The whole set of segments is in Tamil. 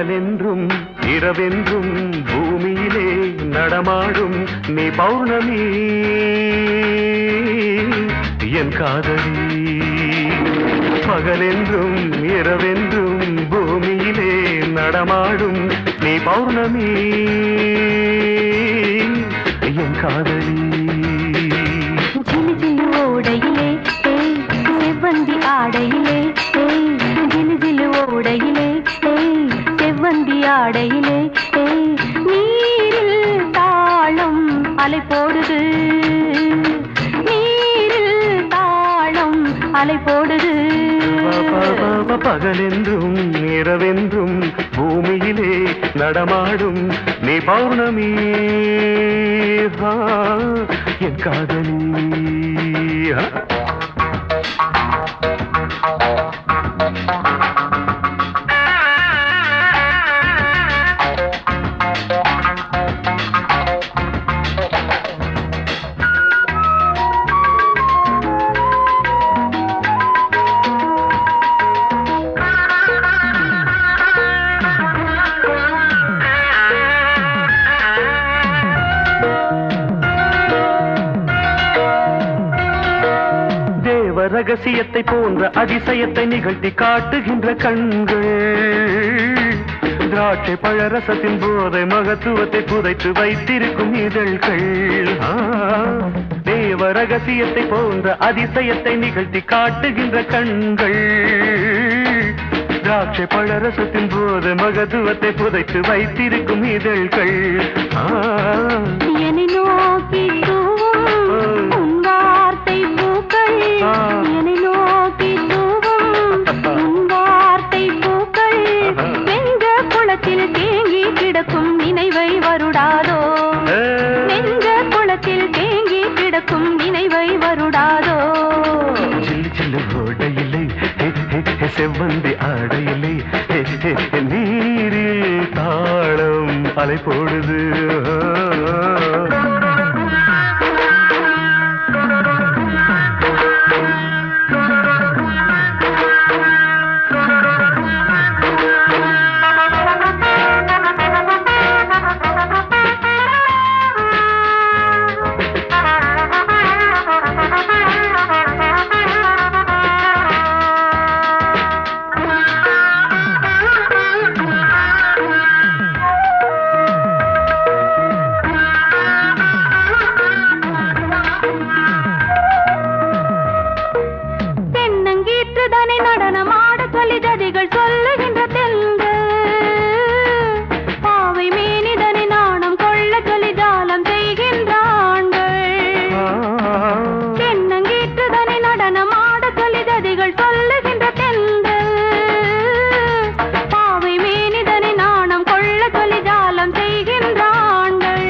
பகலென்றும் இரவென்றும் பூமியிலே நடமாடும் நீ பௌர்ணமி என் காதலி. பகலென்றும் இரவென்றும் பூமியிலே நடமாடும் நீ பௌர்ணமி என் காதலி. ஜிலு ஜிலு ஓடையிலே செவ்வந்தி ஆடையிலே, ஜிலு ஜிலு ஓடையிலே செவ்வந்தி ஆடையிலே, நீரில் தாளம் அலை போடுது, நீரில் தாளம் அலை போடுது. பகலென்றும் இரவென்றும் பூமியிலே நடமாடும் நீ பௌர்ணமி என் காதலி. ரகசியத்தை போன்ற அதிசயத்தை நிகழ்த்தி காட்டுகின்ற கண்கள், திராட்சை பழரசத்தின் போதை மகத்துவத்தை புதைத்து வைத்திருக்கும் இதழ்கள். தேவ ரகசியத்தை போன்ற அதிசயத்தை நிகழ்த்தி காட்டுகின்ற கண்கள், திராட்சை பழரசத்தின் போதை மகத்துவத்தை புதைத்து வைத்திருக்கும் இதழ்கள். என்னை நோக்கி தூவும் வார்த்தை பூக்கள், என்னை நோக்கி தூவும் வார்த்தை பூக்கள், நெஞ்ச குளத்தில் தேங்கி கிடக்கும் நினைவை வருடாதோ, நெஞ்ச குளத்தில் தேங்கி கிடக்கும் நினைவை வருடாதோ. சில்லு சில்லு ஓடையிலே செவ்வந்தி ஆடையிலே நீரில் தாளம் அலை போடுது. நடனமாட சொல்லி ஜதிகள் சொல்லுகின்ற தெல்கள், பாவை மேனிதனை நாணம் கொள்ள சொல்லி ஜாலம் செய்கின்ற ஆண்கள். தென்னங்கீற்றுதனை நடனமாட சொல்லி ஜதிகள் சொல்லுகின்ற தெல்கள், பாவை மேனிதனை நாணம் கொள்ள சொல்லி ஜாலம் செய்கின்ற ஆண்கள்.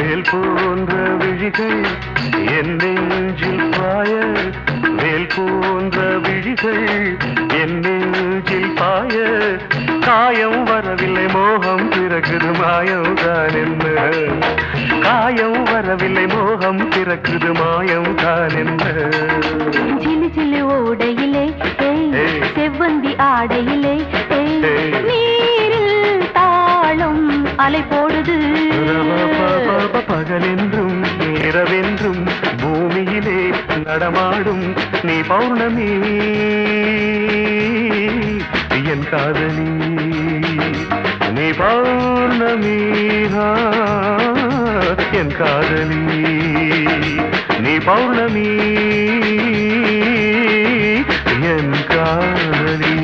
வேல் போன்ற விழிகள் என் நெஞ்சில் பாய, வேல் போன்ற விழிகள் என் நெஞ்சில் பாய, காயம் வரவில்லை மோகம் பிறக்குது மாயம் தான் என்ன, காயம் வரவில்லை மோகம் பிறக்குது மாயம் தான் என்ன. ஜிலு ஜிலு ஓடையிலே செவ்வந்தி ஆடையிலே, நீரில் தாளம் அலை போடுது. பகலென்றும் இரவென்றும் பூமியிலே நடமாடும் நீ பௌர்ணமி என் காதலி. நீ பௌர்ணமி என் காதலி, நீ பௌர்ணமி என் காதலி.